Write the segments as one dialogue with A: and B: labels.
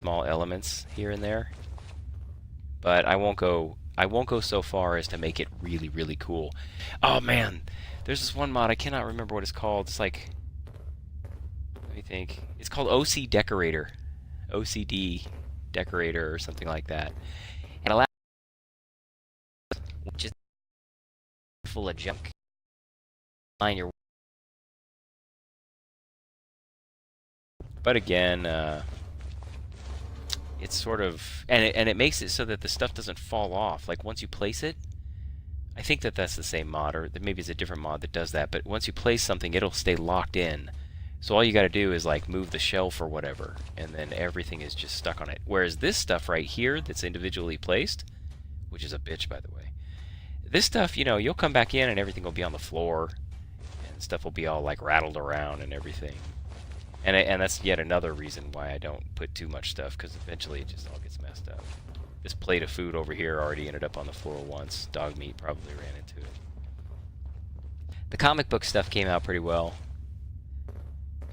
A: small elements here and there, but I won't go so far as to make it really, really cool. Oh man, there's this one mod, I cannot remember what it's called. It's like, let me think. It's called OC Decorator. OCD Decorator or something like that. And allows just full of junk. Line your But again, it's sort of, and it makes it so that the stuff doesn't fall off. Like once you place it, I think that that's the same mod, or maybe it's a different mod that does that. But once you place something, it'll stay locked in. So all you got to do is like move the shelf or whatever, and then everything is just stuck on it. Whereas this stuff right here that's individually placed, which is a bitch by the way, this stuff, you know, you'll come back in and everything will be on the floor, and stuff will be all like rattled around and everything. And that's yet another reason why I don't put too much stuff, because eventually it just all gets messed up. This plate of food over here already ended up on the floor once. Dog meat probably ran into it. The comic book stuff came out pretty well.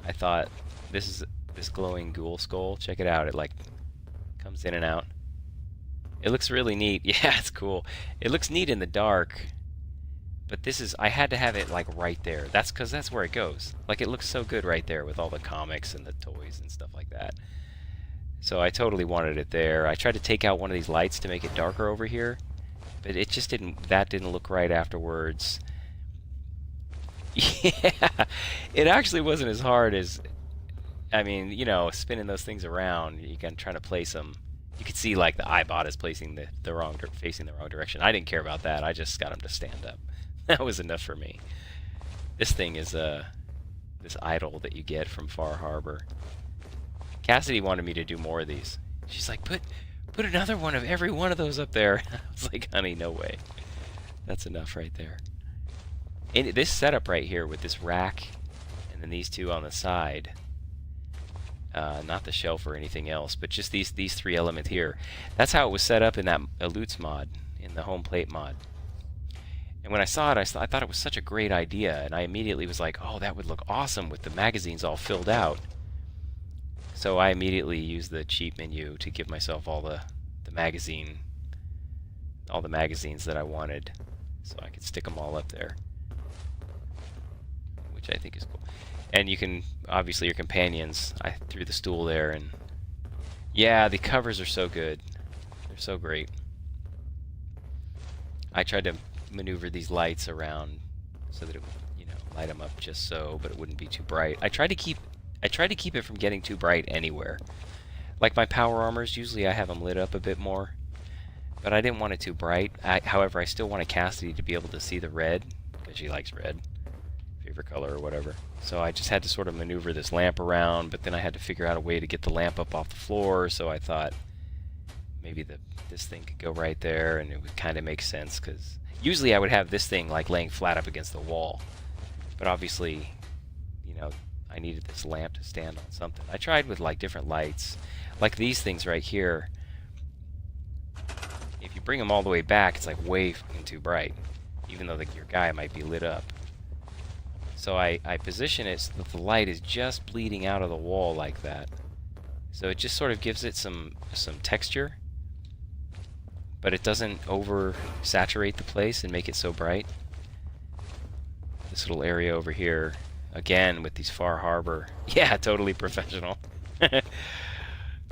A: I thought, this glowing ghoul skull. Check it out. It like comes in and out. It looks really neat. Yeah, it's cool. It looks neat in the dark. But this is, I had to have it like right there. That's because that's where it goes. Like it looks so good right there with all the comics and the toys and stuff like that. So I totally wanted it there. I tried to take out one of these lights to make it darker over here, but it just didn't, that didn't look right afterwards. Yeah, it actually wasn't as hard as, I mean, you know, spinning those things around, you can try to place them. You could see like the iBot is placing the wrong, facing the wrong direction. I didn't care about that. I just got him to stand up. That was enough for me. This thing is this idol that you get from Far Harbor. Cassidy wanted me to do more of these. She's like, put another one of every one of those up there. I was like, honey, no way. That's enough right there. And this setup right here with this rack and then these two on the side, not the shelf or anything else, but just these three elements here. That's how it was set up in that Alutes mod, in the home plate mod. And when I saw it, I thought it was such a great idea, and I immediately was like, oh, that would look awesome with the magazines all filled out. So I immediately used the cheat menu to give myself all the magazines that I wanted, so I could stick them all up there, which I think is cool. And you can, obviously your companions, I threw the stool there, and yeah, the covers are so good. They're so great. I tried to maneuver these lights around so that it would, you know, light them up just so, but it wouldn't be too bright. I tried to keep it from getting too bright anywhere. Like my power armors, usually I have them lit up a bit more, but I didn't want it too bright. However, I still wanted Cassidy to be able to see the red, because she likes red, favorite color or whatever. So I just had to sort of maneuver this lamp around, but then I had to figure out a way to get the lamp up off the floor, so I thought maybe this thing could go right there, and it would kind of make sense, because usually I would have this thing like laying flat up against the wall, but obviously, you know, I needed this lamp to stand on something. I tried with like different lights, like these things right here. If you bring them all the way back, it's like way fucking too bright, even though your guy might be lit up. So I position it so that the light is just bleeding out of the wall like that. So it just sort of gives it some texture, but it doesn't over-saturate the place and make it so bright. This little area over here, again, with these Far Harbor. Yeah, totally professional. But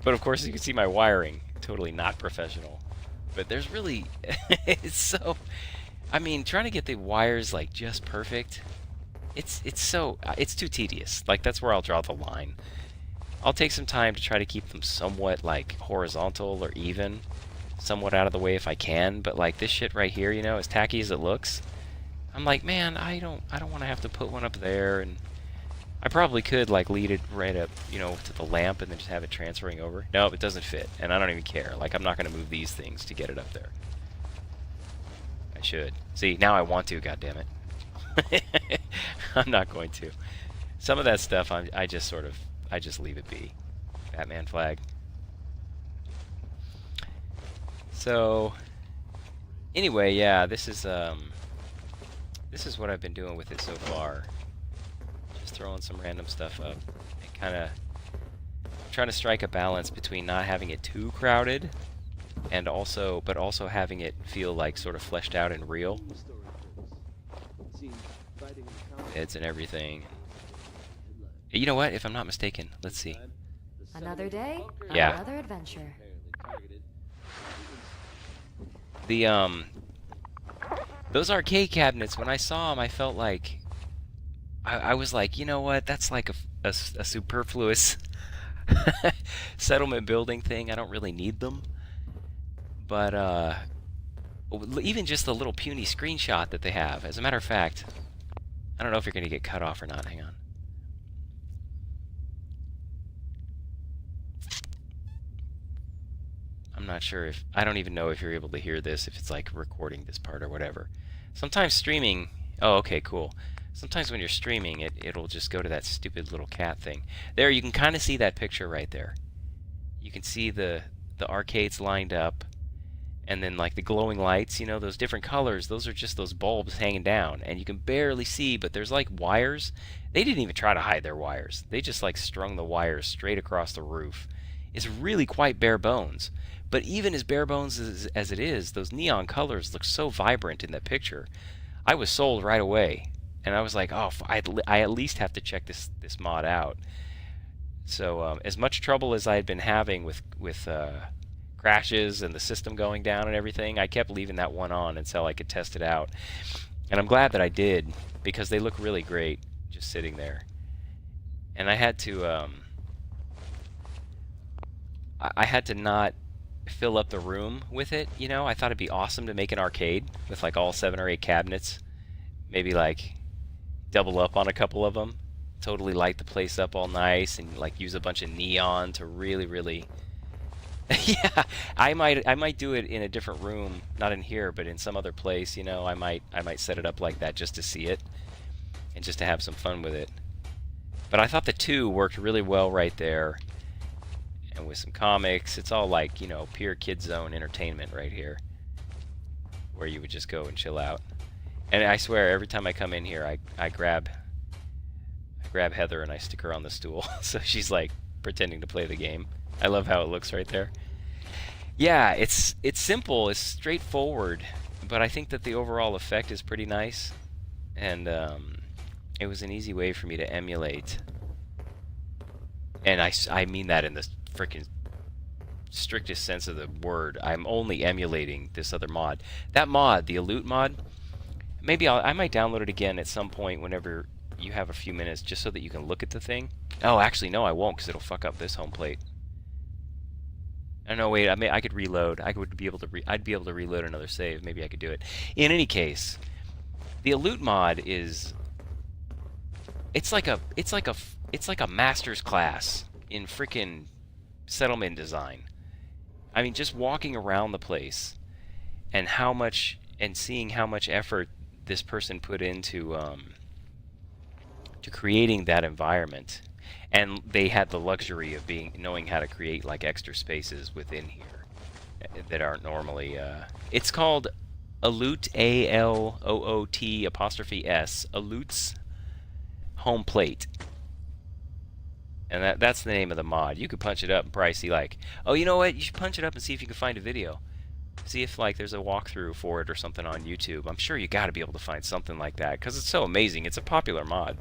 A: of course, you can see my wiring. Totally not professional. But there's really... it's so... I mean, trying to get the wires, like, just perfect, it's so... it's too tedious. Like, that's where I'll draw the line. I'll take some time to try to keep them somewhat, like, horizontal or even, somewhat out of the way if I can, but like this shit right here, you know, as tacky as it looks, I'm like, man, I don't want to have to put one up there, and I probably could like lead it right up, you know, to the lamp and then just have it transferring over. No, it doesn't fit, and I don't even care. Like, I'm not going to move these things to get it up there. I should. See, now I want to, goddammit. I'm not going to. Some of that stuff, I just leave it be. Batman flag. So, anyway, yeah, this is what I've been doing with it so far. Just throwing some random stuff up and kind of trying to strike a balance between not having it too crowded and also having it feel like sort of fleshed out and real. Beds and everything. You know what? If I'm not mistaken, let's see.
B: Another day,
A: Yeah.
B: another adventure.
A: The those arcade cabinets, when I saw them, I felt like I was like, you know what? That's like a superfluous settlement building thing. I don't really need them. But even just the little puny screenshot that they have. As a matter of fact, I don't know if you're going to get cut off or not. Hang on. I'm not sure if... I don't even know if you're able to hear this, if it's like recording this part or whatever. Sometimes streaming... Oh, okay, cool. Sometimes when you're streaming, it'll just go to that stupid little cat thing. There, you can kind of see that picture right there. You can see the arcades lined up, and then like the glowing lights, you know, those different colors, those are just those bulbs hanging down, and you can barely see, but there's like wires. They didn't even try to hide their wires. They just like strung the wires straight across the roof. It's really quite bare bones. But even as bare bones as it is, those neon colors look so vibrant in that picture. I was sold right away. And I was like, oh, I at least have to check this mod out. So as much trouble as I had been having with crashes and the system going down and everything, I kept leaving that one on until I could test it out. And I'm glad that I did, because they look really great just sitting there. And I had to not fill up the room with it, you know. I thought it'd be awesome to make an arcade with like all 7 or 8 cabinets, maybe like double up on a couple of them, totally light the place up all nice, and like use a bunch of neon to really yeah, I might do it in a different room, not in here, but in some other place, you know. I might set it up like that just to see it and just to have some fun with it. But I thought the 2 worked really well right there. And with some comics, it's all like, you know, pure kid zone entertainment right here, where you would just go and chill out. And I swear, every time I come in here, I grab Heather and I stick her on the stool, so she's like pretending to play the game. I love how it looks right there. Yeah, it's simple, it's straightforward, but I think that the overall effect is pretty nice, and it was an easy way for me to emulate. And I mean that in the freaking strictest sense of the word. I'm only emulating this other mod. That mod, the Alute mod, maybe I might download it again at some point whenever you have a few minutes, just so that you can look at the thing. Oh, actually, no, I won't, because it'll fuck up this home plate. Oh no, wait, I could reload. I'd be able to reload another save. Maybe I could do it. In any case, the Alute mod is... It's like a master's class in frickin' settlement design. I mean, just walking around the place and seeing how much effort this person put into to creating that environment, and they had the luxury of knowing how to create like extra spaces within here that aren't normally. It's called Aloot, ALOOT''S, Aloot's Home Plate. And that's the name of the mod. You could punch it up and probably see like, oh, you know what? You should punch it up and see if you can find a video. See if like there's a walkthrough for it or something on YouTube. I'm sure you got to be able to find something like that, because it's so amazing. It's a popular mod.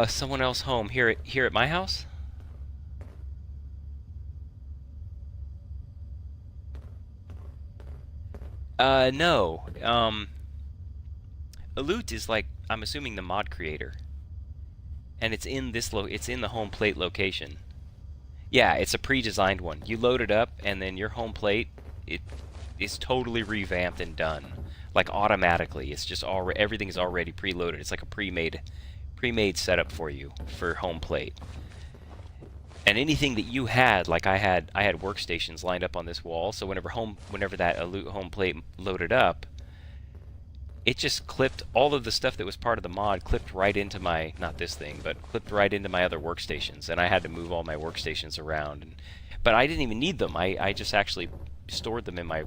A: Someone else home here at my house? No. Aloot is like, I'm assuming, the mod creator. And it's in it's in the home plate location. Yeah, it's a pre-designed one. You load it up, and then your home plate, it is totally revamped and done, like automatically. It's just everything is already preloaded. It's like a pre-made setup for you for home plate. And anything that you had, like I had workstations lined up on this wall. So whenever that Aloot home plate loaded up, it just clipped all of the stuff that was part of the mod, clipped right into my, not this thing, but clipped right into my other workstations, and I had to move all my workstations around. But I didn't even need them. I just actually stored them in my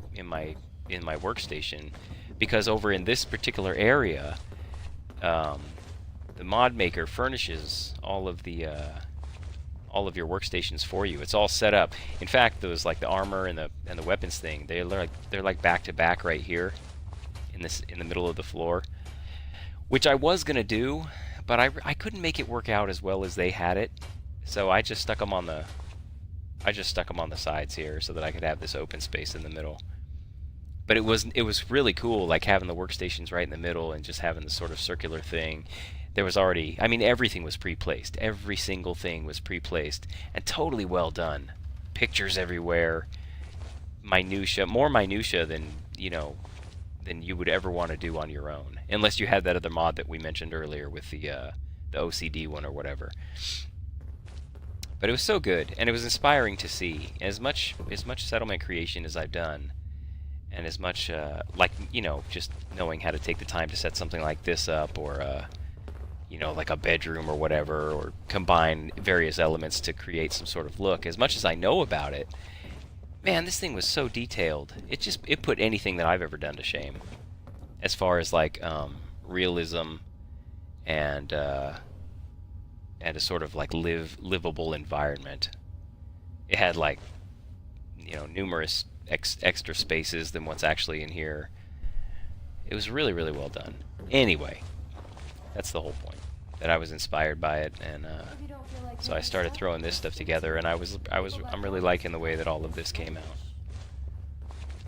A: workstation, because over in this particular area, the mod maker furnishes all of the all of your workstations for you. It's all set up. In fact, those like the armor and the weapons thing, they're like back to back right here in the middle of the floor, which I was gonna do, but I couldn't make it work out as well as they had it, so I just stuck them on the sides here so that I could have this open space in the middle. But it was really cool, like having the workstations right in the middle and just having this sort of circular thing. There was already, I mean, everything was pre-placed. Every single thing was pre-placed and totally well done. Pictures everywhere, minutia, more minutia than than you would ever want to do on your own, unless you had that other mod that we mentioned earlier with the OCD one or whatever. But it was so good, and it was inspiring to see. As much settlement creation as I've done, and as much like just knowing how to take the time to set something like this up, or like a bedroom or whatever, or combine various elements to create some sort of look. As much as I know about it, man, this thing was so detailed. It put anything that I've ever done to shame, as far as like realism and a sort of like livable environment. It had like numerous extra spaces than what's actually in here. It was really, really well done. Anyway, that's the whole point. That I was inspired by it, and so I started throwing this stuff together, and I'm really liking the way that all of this came out.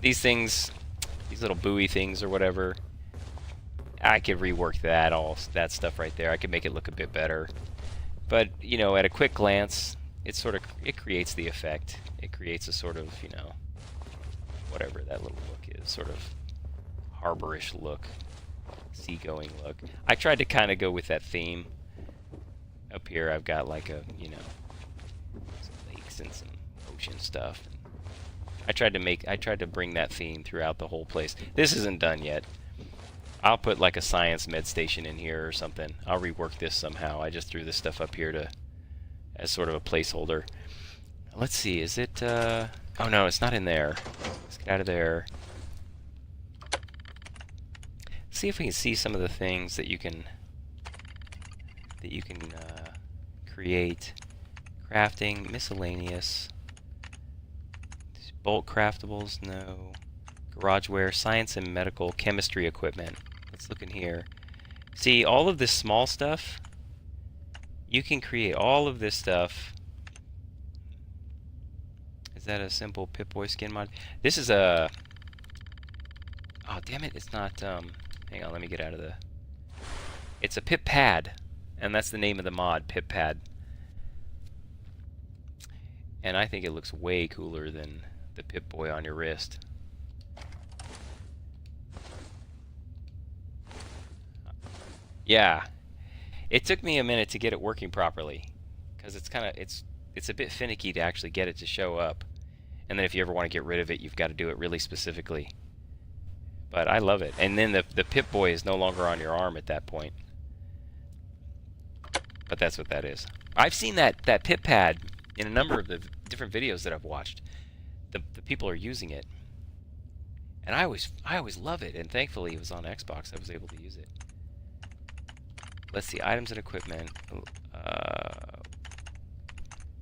A: These things, these little buoy things or whatever, I could rework that stuff right there. I could make it look a bit better. But at a quick glance, it creates the effect. It creates a sort of whatever that little look is, sort of harborish look, seagoing look. I tried to kind of go with that theme. Up here I've got like a, some lakes and some ocean stuff. I tried to bring that theme throughout the whole place. This isn't done yet. I'll put like a science med station in here or something. I'll rework this somehow. I just threw this stuff up here as sort of a placeholder. Let's see, is it oh no, it's not in there. Let's get out of there. See if we can see some of the things that you can create. Crafting, miscellaneous, bulk craftables, no. Garageware, science and medical, chemistry equipment. Let's look in here. See, all of this small stuff, you can create all of this stuff. Is that a simple Pip-Boy skin mod? This is a... Oh, damn it, it's not... Hang on, let me get out of the... It's a Pip-Pad, and that's the name of the mod, Pip-Pad. And I think it looks way cooler than the Pip-Boy on your wrist. Yeah, it took me a minute to get it working properly, because it's a bit finicky to actually get it to show up. And then if you ever want to get rid of it, you've got to do it really specifically. But I love it. And then the Pip-Boy is no longer on your arm at that point. But that's what that is. I've seen that Pip-Pad in a number of the different videos that I've watched. The people are using it. And I always love it, and thankfully it was on Xbox. I was able to use it. Let's see, items and equipment.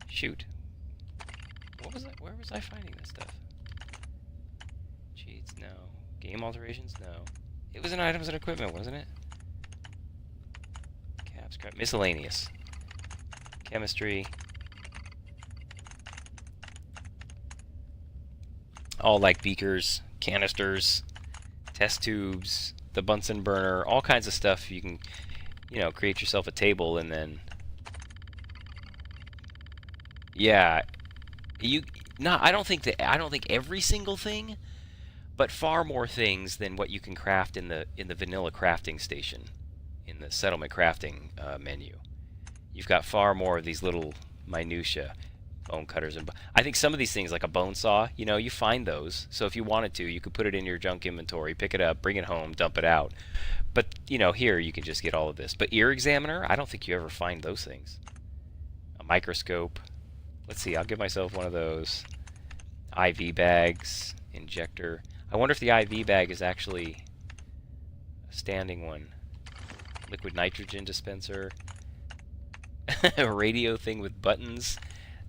A: Shoot. What was that? Where was I finding this stuff? Cheats, no. Game alterations, no. It was in items and equipment, wasn't it? Caps, crap. Miscellaneous. Chemistry. All like beakers, canisters, test tubes, the Bunsen burner, all kinds of stuff. You can, create yourself a table, and then, yeah, I don't think every single thing, but far more things than what you can craft in the vanilla crafting station, in the settlement crafting menu. You've got far more of these little minutia. Bone cutters, and I think some of these things, like a bone saw, you find those. So if you wanted to, you could put it in your junk inventory, pick it up, bring it home, dump it out. But here you can just get all of this. But ear examiner, I don't think you ever find those things. A microscope. Let's see, I'll give myself one of those. IV bags, injector. I wonder if the IV bag is actually a standing one. liquid nitrogen dispenser, a radio thing with buttons,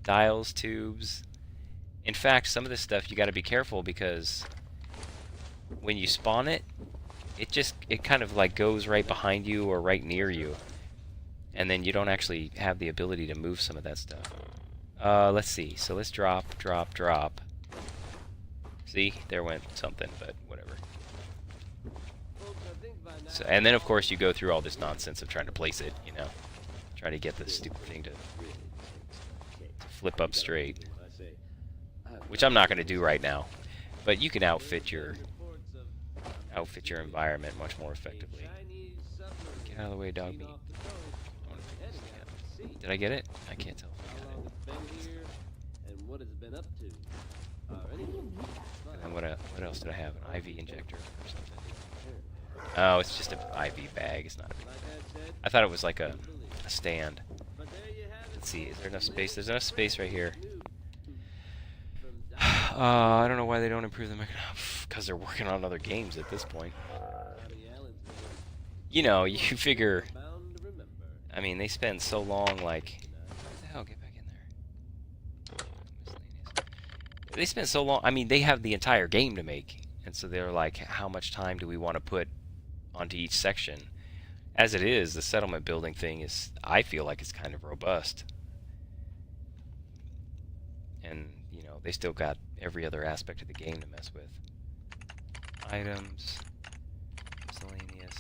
A: dials, tubes. In fact, some of this stuff you got to be careful because when you spawn it, it kind of like goes right behind you or right near you, and then you don't actually have the ability to move some of that stuff. Let's see. So let's drop, drop, drop. See, there went something, but whatever. So, and then of course you go through all this nonsense of trying to place it, you know, trying to get the stupid thing to flip up straight, which I'm not going to do right now. But you can outfit your environment much more effectively. Get out of the way, dog meat. Did I get it? I can't tell if I got it. And then what else did I have? An IV injector or something? Oh, it's just an IV bag. It's not a big bag. I thought it was like a stand. Let's see. Is there enough space? There's enough space right here. I don't know why they don't improve the mechanism. Because they're working on other games at this point. You know, you figure... I mean, they spend so long, like... What the hell? Get back in there. Miscellaneous. They spend so long... I mean, they have the entire game to make. And so they're like, how much time do we want to put onto each section? As it is, the settlement building thing is... I feel like it's kind of robust. And, you know, they still got every other aspect of the game to mess with. Items... Miscellaneous...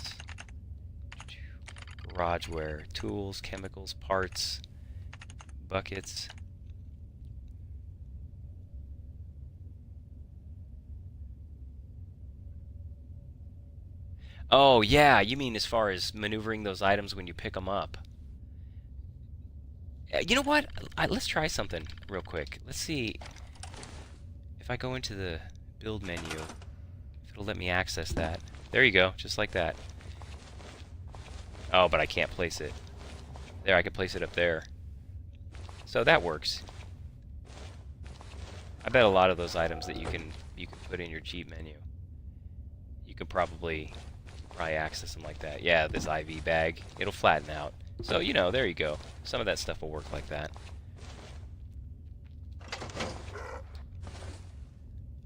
A: Garageware, tools, chemicals, parts, buckets. Oh, yeah, you mean as far as maneuvering those items when you pick them up. You know what? Let's try something real quick. Let's see if I go into the build menu, if it'll let me access that. There you go, just like that. Oh, but I can't place it. There, I can place it up there. So that works. I bet a lot of those items that you can put in your Jeep menu, you could probably access them like that. Yeah, this IV bag, it'll flatten out. So, you know, there you go. Some of that stuff will work like that.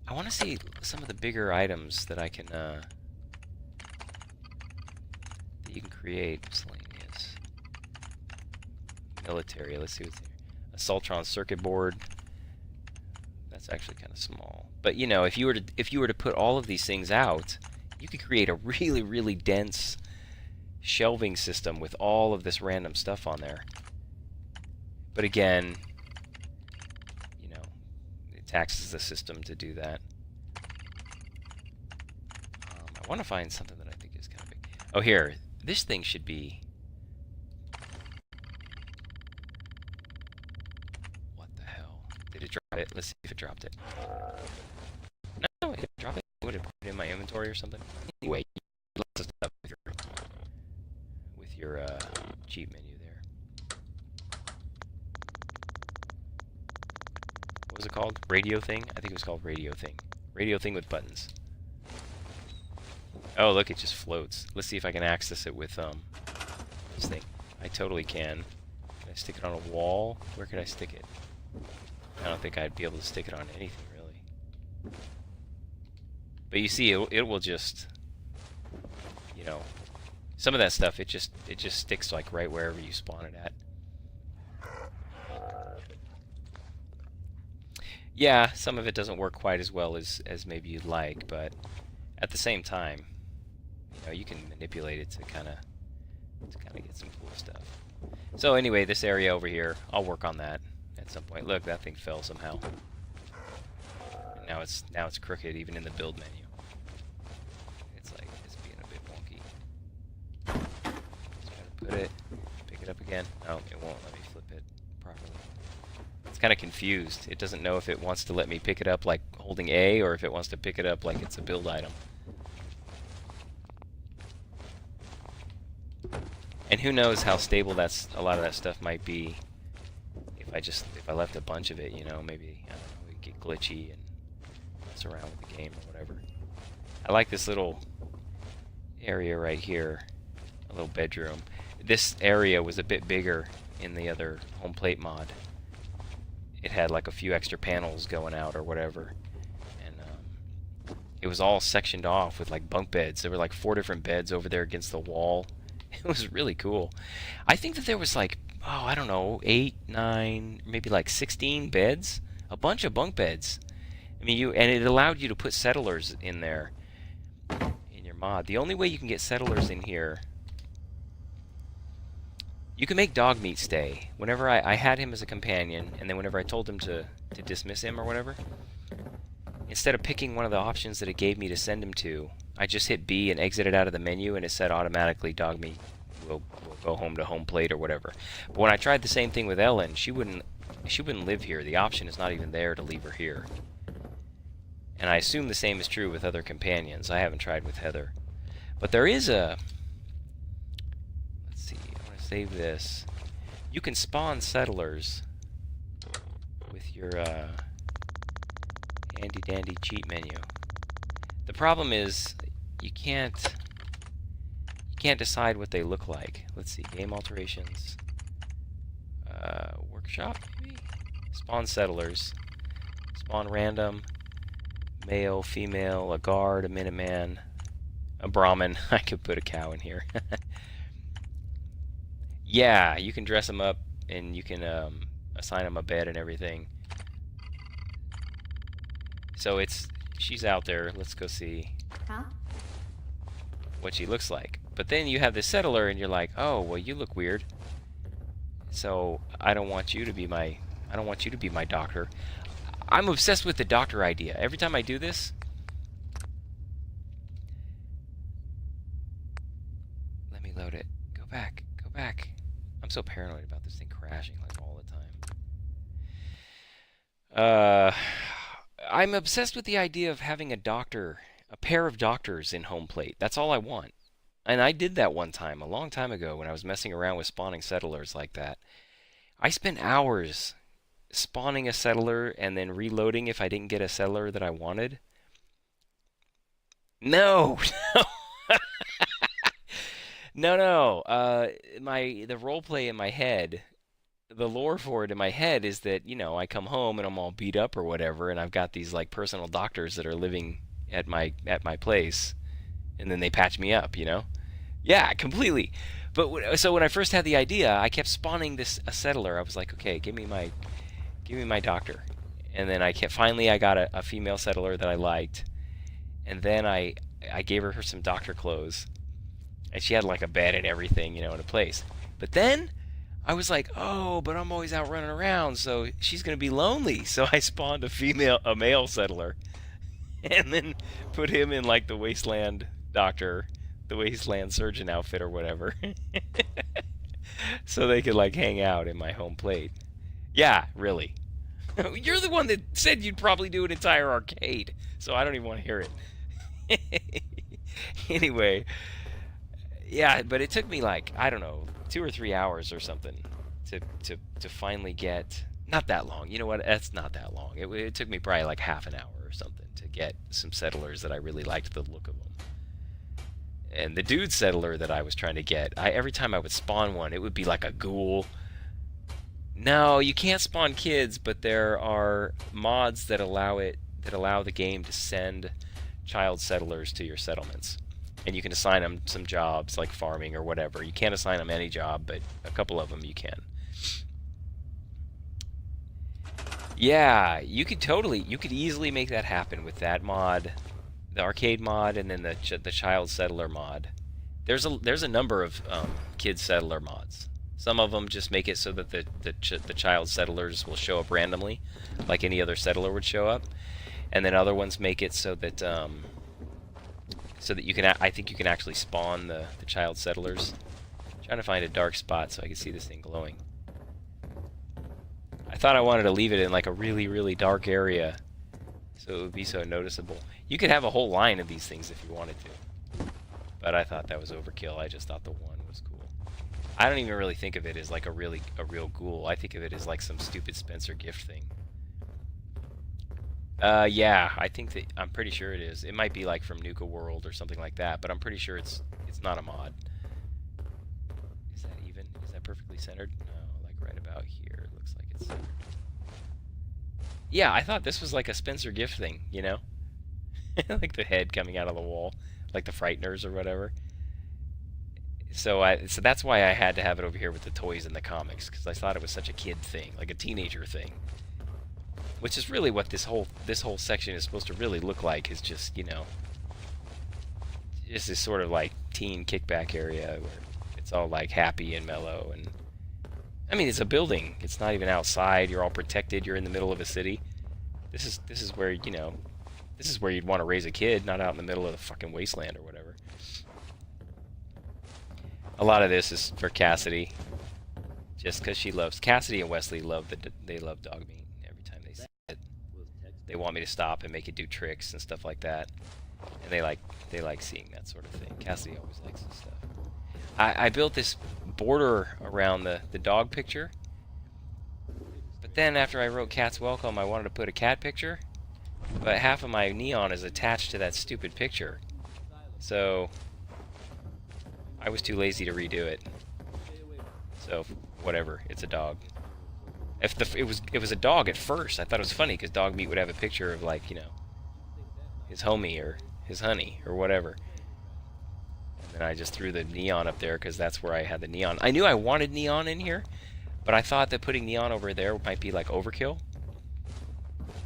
A: I want to see some of the bigger items that I can that you can create. Miscellaneous. Military. Let's see what's here. A Soltron circuit board. That's actually kind of small. But you know, if you were to put all of these things out, you could create a really, really dense shelving system with all of this random stuff on there. But again, you know, it taxes the system to do that. I want to find something that I think is kind of big. Oh, here. This thing should be... What the hell? Did it drop it? Let's see if it dropped it. No, it didn't drop it. Would it put it in my inventory or something? Anyway, lots of stuff with your Jeep menu there. What was it called? Radio thing? I think it was called radio thing. Radio thing with buttons. Oh, look, it just floats. Let's see if I can access it with this thing. I totally can. Can I stick it on a wall? Where could I stick it? I don't think I'd be able to stick it on anything, really. But you see, it will just, you know, some of that stuff, it just sticks like right wherever you spawn it at. Yeah, some of it doesn't work quite as well as maybe you'd like, but at the same time, you know, you can manipulate it to kind of get some cool stuff. So anyway, this area over here, I'll work on that at some point. Look, that thing fell somehow. And now it's crooked even in the build menu. It's like it's being a bit wonky. Just gotta put it, pick it up again. Oh, it won't let me flip it properly. It's kind of confused. It doesn't know if it wants to let me pick it up like holding A or if it wants to pick it up like it's a build item. And who knows how stable a lot of that stuff might be if I left a bunch of it, you know, maybe, I don't know, it'd get glitchy and mess around with the game or whatever. I like this little area right here. a little bedroom. This area was a bit bigger in the other home plate mod. It had like a few extra panels going out or whatever, and it was all sectioned off with like bunk beds. There were like 4 different beds over there against the wall. It was really cool. I think that there was like, oh, I don't know, 8, 9, maybe like 16 beds, a bunch of bunk beds. I mean, and it allowed you to put settlers in there in your mod. The only way you can get settlers in here, you can make dog meat stay. Whenever I had him as a companion, and then whenever I told him to dismiss him or whatever, instead of picking one of the options that it gave me to send him to, I just hit B and exited out of the menu, and it said automatically dog meat will go home to home plate or whatever. But when I tried the same thing with Ellen, she wouldn't live here. The option is not even there to leave her here. And I assume the same is true with other companions. I haven't tried with Heather. But there is a... Let's see, I want to save this. You can spawn settlers with your handy-dandy cheat menu. The problem is you can't decide what they look like. Let's see, game alterations, workshop maybe? Spawn settlers, spawn random, male, female, a guard, a Minuteman, a Brahmin. I could put a cow in here. Yeah, you can dress them up and you can assign them a bed and everything. So she's out there. Let's go see what she looks like. But then you have the settler and you're like, oh, well, you look weird. So I don't want you to be my doctor. I'm obsessed with the doctor idea. Every time I do this, let me load it. Go back. I'm so paranoid about this thing crashing like all the time. I'm obsessed with the idea of having a pair of doctors in home plate. That's all I want. And I did that one time, a long time ago, when I was messing around with spawning settlers like that. I spent hours spawning a settler and then reloading if I didn't get a settler that I wanted. No! No. The roleplay in my head, the lore for it in my head is that, I come home and I'm all beat up or whatever, and I've got these like personal doctors that are living at my place, and then they patch me up, Yeah, completely. But so when I first had the idea, I kept spawning a settler. I was like, okay, give me my doctor, and then finally I got a female settler that I liked, and then I gave her some doctor clothes, and she had like a bed and everything, in a place. But then I was like, oh, but I'm always out running around, so she's gonna be lonely. So I spawned a male settler, and then put him in like the wasteland doctor, the wasteland surgeon outfit or whatever, so they could like hang out in my home plate. Yeah, really. You're the one that said you'd probably do an entire arcade, so I don't even want to hear it. Anyway, yeah, but it took me like, I don't know, 2 or 3 hours or something to finally get, not that long. You know what? That's not that long. It took me probably like half an hour or something to get some settlers that I really liked the look of them. And the dude settler that I was trying to get, every time I would spawn one, it would be like a ghoul. No, you can't spawn kids, but there are mods that allow the game to send child settlers to your settlements. And you can assign them some jobs like farming or whatever. You can't assign them any job, but a couple of them you can. Yeah, you could easily make that happen with that mod, the arcade mod, and then the child settler mod. There's a number of kid settler mods. Some of them just make it so that the child settlers will show up randomly, like any other settler would show up, and then other ones make it so that you can. I think you can actually spawn the child settlers. I'm trying to find a dark spot so I can see this thing glowing. I thought I wanted to leave it in like a really, really dark area, so it would be so noticeable. You could have a whole line of these things if you wanted to, but I thought that was overkill. I just thought the one was cool. I don't even really think of it as like a real ghoul. I think of it as like some stupid Spencer gift thing. Yeah, I'm pretty sure it is. It might be like from Nuka World or something like that, but I'm pretty sure it's not a mod. perfectly centered? No, like right about here. It looks like it's centered. Yeah, I thought this was like a Spencer Gift thing, you know? Like the head coming out of the wall, like the Frighteners or whatever. So that's why I had to have it over here with the toys and the comics, because I thought it was such a kid thing, like a teenager thing. Which is really what this whole section is supposed to really look like, is just, you know, just this sort of like teen kickback area where it's all like happy and mellow. And I mean, it's a building. It's not even outside. You're all protected. You're in the middle of a city. This is where, you know, this is where you'd want to raise a kid, not out in the middle of the fucking wasteland or whatever. A lot of this is for Cassidy, just because she loves Cassidy and Wesley they love dog meat. Every time they see it, they want me to stop and make it do tricks and stuff like that, and they like seeing that sort of thing. Cassidy always likes this stuff. I built this border around the dog picture, but then after I wrote Cat's Welcome, I wanted to put a cat picture, but half of my neon is attached to that stupid picture, so I was too lazy to redo it. So whatever, it's a dog. It was a dog at first. I thought it was funny because dog meat would have a picture of, like, you know, his homie or his honey or whatever. And then I just threw the neon up there because that's where I had the neon. I knew I wanted neon in here, but I thought that putting neon over there might be like overkill,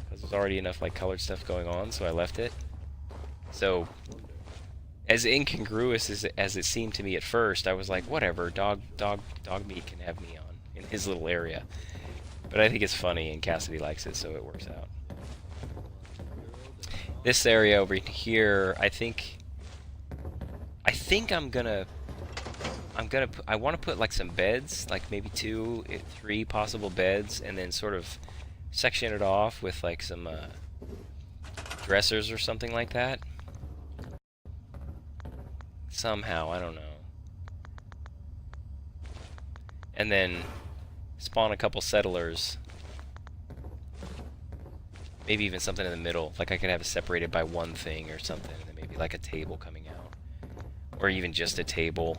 A: because there's already enough like colored stuff going on, so I left it. So as incongruous as it seemed to me at first, I was like, whatever, dog meat can have neon in his little area. But I think it's funny, and Cassidy likes it, so it works out. This area over here, I think I want to put like some beds, like maybe 2, 3 possible beds, and then sort of section it off with like some dressers or something like that. Somehow, I don't know. And then spawn a couple settlers. Maybe even something in the middle. Like I could have it separated by one thing or something, and then maybe like a table coming out. Or even just a table.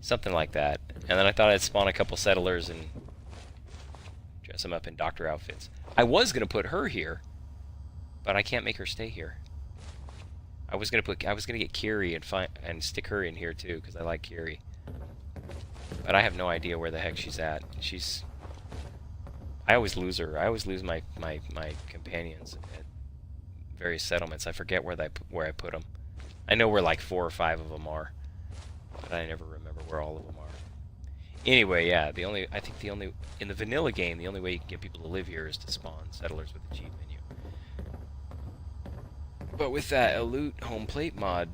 A: Something like that. And then I thought I'd spawn a couple settlers and dress them up in doctor outfits. I was going to put her here, but I can't make her stay here. I was gonna get Kiri and stick her in here too, because I like Kiri. But I have no idea where the heck she's at. I always lose her. I always lose my companions at various settlements. I forget where I put them. I know where like 4 or 5 of them are, but I never remember where all of them are. Anyway, yeah, I think in the vanilla game, the only way you can get people to live here is to spawn settlers with a cheat menu. But with that Loot home plate mod,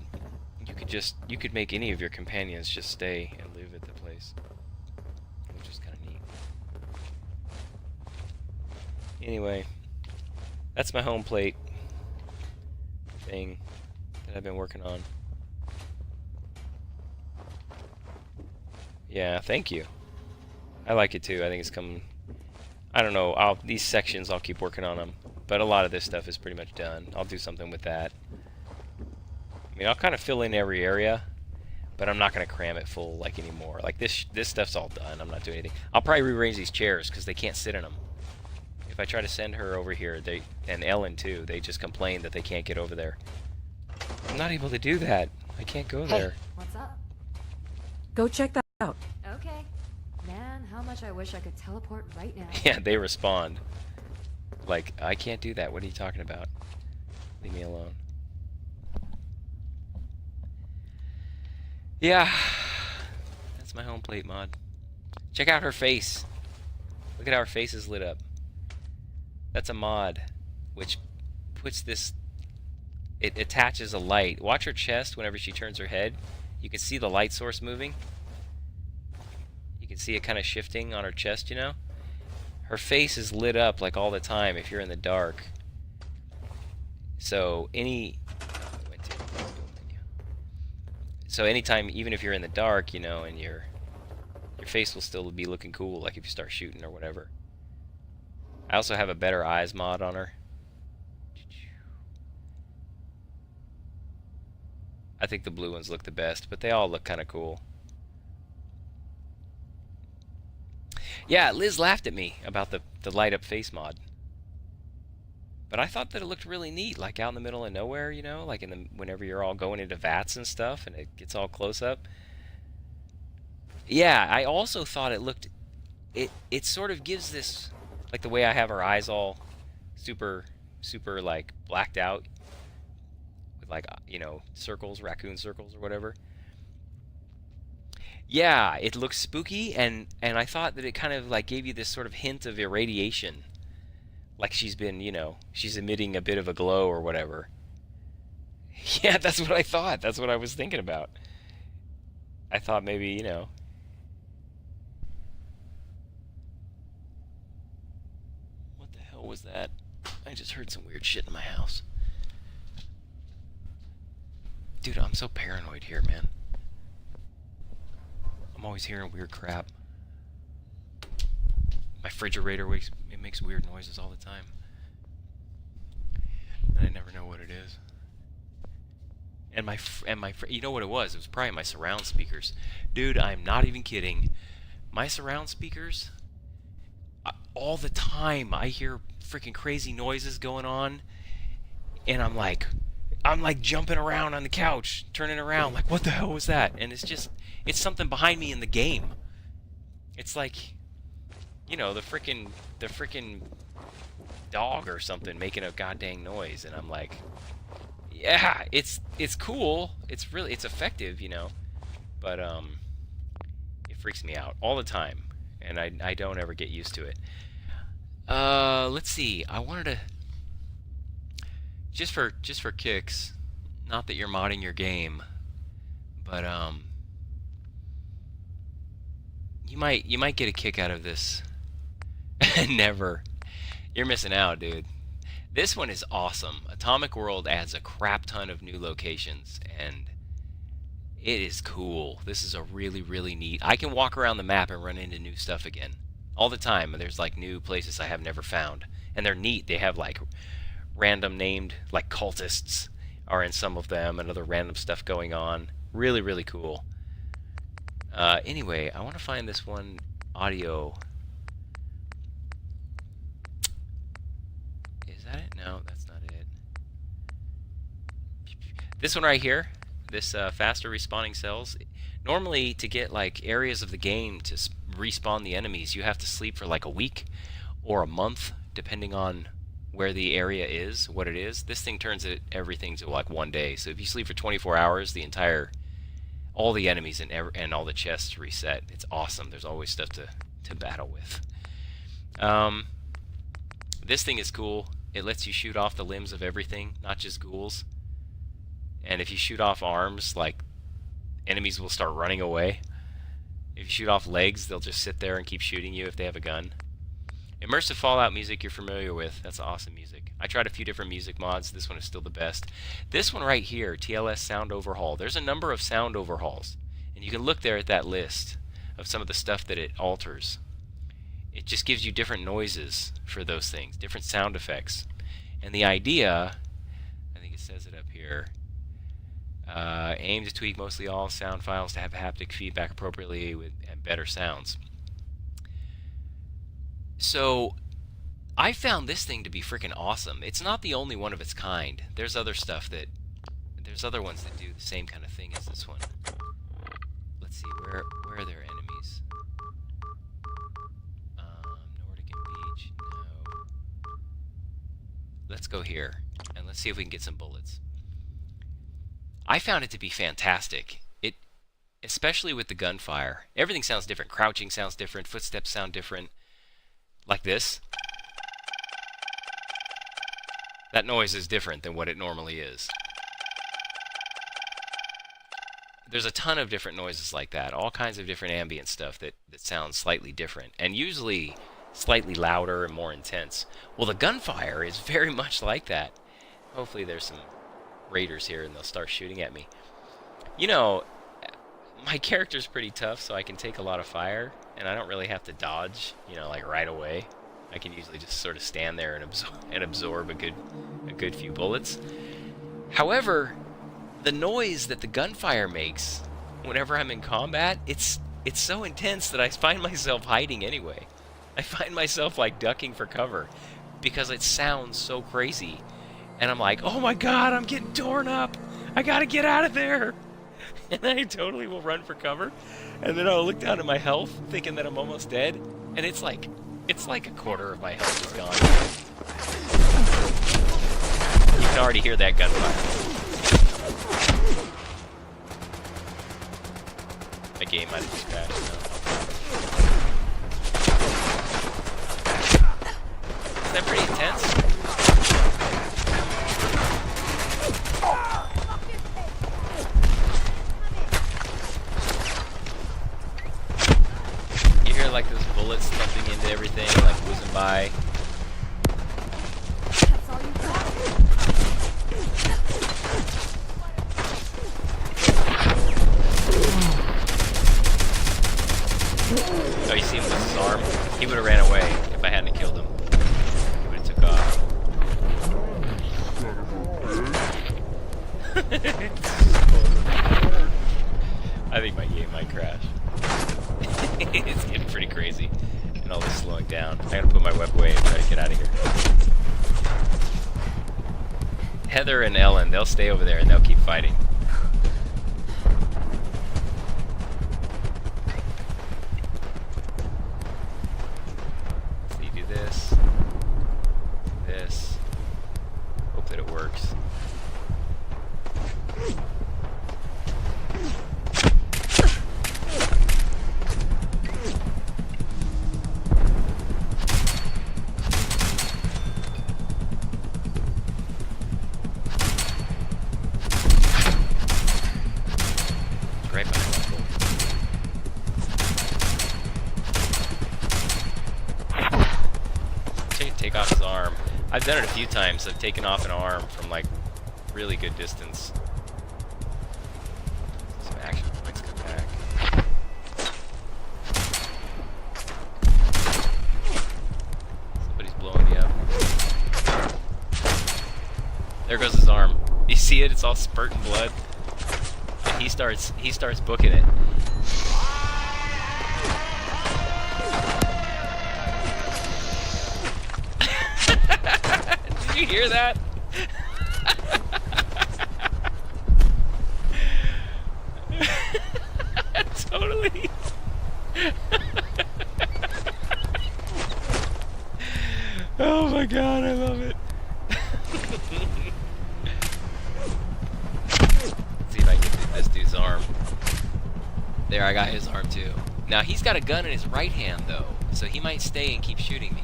A: you could make any of your companions just stay and live at the place, which is kind of neat. Anyway, that's my home plate thing that I've been working on. Yeah, thank you. I like it too. I think it's coming. I don't know. These sections, I'll keep working on them. But a lot of this stuff is pretty much done. I'll do something with that. I mean, I'll kind of fill in every area, but I'm not going to cram it full like anymore. Like this stuff's all done. I'm not doing anything. I'll probably rearrange these chairs because they can't sit in them. If I try to send her over here, and Ellen too, they just complain that they can't get over there. I'm not able to do that. I can't go there.
B: What's up?
C: Go check that out.
B: Okay. Man, how much I wish I could teleport right now.
A: Yeah, they respond. Like, I can't do that. What are you talking about? Leave me alone. Yeah. That's my home plate mod. Check out her face. Look at how her face is lit up. That's a mod, which puts this... It attaches a light. Watch her chest whenever she turns her head. You can see the light source moving. You can see it kind of shifting on her chest, you know? Her face is lit up like all the time if you're in the dark. So anytime, even if you're in the dark, you know, and your face will still be looking cool, like if you start shooting or whatever. I also have a better eyes mod on her. I think the blue ones look the best, but they all look kind of cool. Yeah, Liz laughed at me about the light up face mod. But I thought that it looked really neat, like out in the middle of nowhere, you know, like in the whenever you're all going into vats and stuff, and it gets all close up. Yeah, I also thought it looked. It sort of gives this, like the way I have her eyes all super like blacked out with like circles, raccoon circles or whatever. Yeah, it looks spooky, and I thought that it kind of like gave you this sort of hint of irradiation, like she's been, she's emitting a bit of a glow or whatever. Yeah, that's what I thought. That's what I was thinking about. I thought maybe, what the hell was that? I just heard some weird shit in my house. Dude, I'm so paranoid here, man. I'm always hearing weird crap. My refrigerator makes weird noises all the time. And I never know what it is. And you know what it was? It was probably my surround speakers. Dude, I'm not even kidding. My surround speakers, all the time I hear freaking crazy noises going on, and I'm like jumping around on the couch, turning around, like, what the hell was that? And it's something behind me in the game. It's like, the freaking dog or something making a goddamn noise, and I'm like, yeah, it's cool. It's effective, but it freaks me out all the time, and I don't ever get used to it. Let's see. I wanted to just for kicks, not that you're modding your game, but you might get a kick out of this. Never. You're missing out, dude. This one is awesome. Atomic World adds a crap ton of new locations, and it is cool. This is a really, really neat. I can walk around the map and run into new stuff again all the time. There's like new places I have never found, and they're neat. They have like random named, like cultists are in some of them, and other random stuff going on. Really, really cool. Anyway, I want to find this one audio. Is that it? No, that's not it. This one right here, this faster respawning cells. Normally, to get like areas of the game to respawn the enemies, you have to sleep for like a week or a month, depending on where the area is, what it is. This thing turns everything to like 1 day. So if you sleep for 24 hours, all the enemies and all the chests reset. It's awesome. There's always stuff to battle with. This thing is cool. It lets you shoot off the limbs of everything, not just ghouls. And if you shoot off arms, like, enemies will start running away. If you shoot off legs, they'll just sit there and keep shooting you if they have a gun. Immersive Fallout music you're familiar with. That's awesome music. I tried a few different music mods. This one is still the best. This one right here, TLS Sound Overhaul. There's a number of sound overhauls, and you can look there at that list of some of the stuff that it alters. It just gives you different noises for those things, different sound effects. And the idea, I think it says it up here, aim to tweak mostly all sound files to have haptic feedback appropriately and better sounds. So I found this thing to be freaking awesome. It's not the only one of its kind. There's other ones that do the same kind of thing as this one. Let's see, where are their enemies? Nordic and Beach, no. Let's go here, and let's see if we can get some bullets. I found it to be fantastic. Especially with the gunfire. Everything sounds different. Crouching sounds different. Footsteps sound different. Like this. That noise is different than what it normally is. There's a ton of different noises like that. All kinds of different ambient stuff that sounds slightly different. And usually slightly louder and more intense. Well, the gunfire is very much like that. Hopefully there's some raiders here and they'll start shooting at me. My character's pretty tough, so I can take a lot of fire, and I don't really have to dodge, like right away. I can usually just sort of stand there and absorb a good few bullets. However, the noise that the gunfire makes whenever I'm in combat, it's it's so intense that I find myself hiding anyway. I find myself like ducking for cover because it sounds so crazy. And I'm like, oh my god, I'm getting torn up. I gotta get out of there. And I totally will run for cover. And then I'll look down at my health thinking that I'm almost dead. And it's like a quarter of my health is gone. You can already hear that gunfire. My game might have just crashed now. Isn't that pretty intense? You hear like those bullets thumping into everything, like whizzing by.
B: That's all you got?
A: Oh, you see him with his arm? He would have ran away if I hadn't killed him. He would have took off. I think my game might crash. It's getting pretty crazy. And all this slowing down. I gotta put my web away and try to get out of here. Heather and Ellen, they'll stay over there and they'll keep fighting. So you do this. This. Hope that it works. Right behind that goal. Take off his arm. I've done it a few times. I've taken off an arm from like really good distance. Some action points come back. Somebody's blowing me up. There goes his arm. You see it? It's all spurting blood. And he starts booking it. Did you hear that? Totally. Oh my god, I love it. See if I can get this dude's arm. There, I got his arm too. Now he's got a gun in his right hand though, so he might stay and keep shooting me.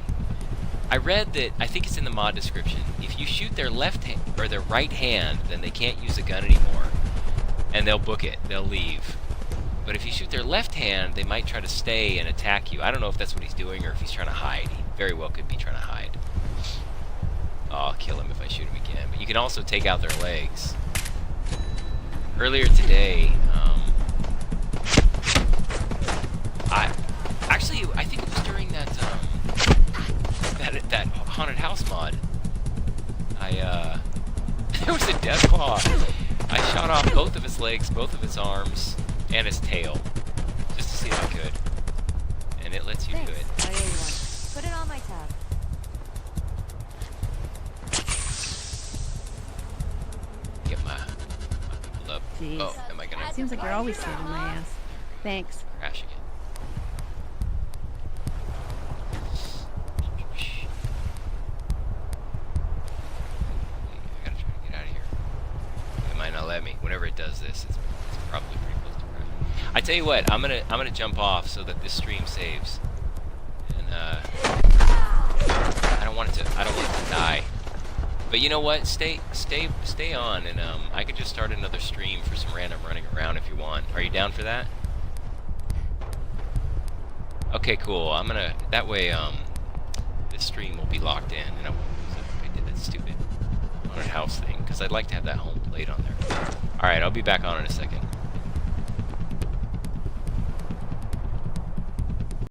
A: I read that, I think it's in the mod description, if you shoot their left hand or their right hand, then they can't use a gun anymore. And they'll book it, they'll leave. But if you shoot their left hand, they might try to stay and attack you. I don't know if that's what he's doing or if he's trying to hide. He very well could be trying to hide. Oh, I'll kill him if I shoot him again. But you can also take out their legs. Earlier today, I think it was during that that haunted house mod. There was a Deathclaw. I shot off both of his legs, both of his arms, and his tail, just to see if I could. And it lets you do it.
B: Thanks. I owe you one. Put it on my tab.
A: Get my love.
D: Jeez.
A: Oh, am I gonna
D: Seems like you're always saving my ass. Thanks.
A: crash again? I gotta try to get out of here. It might not let me. Whenever it does this, it's probably pretty close to crashing. I tell you what, I'm gonna jump off so that this stream saves. And I don't want it to die. But you know what? Stay on, and I could just start another stream for some random running around if you want. Are you down for that? Okay, cool. I'm gonna. That way, this stream will be locked in, and I won't lose it if I did that stupid haunted house thing, because I'd like to have that home plate on there. All right, I'll be back on in a second.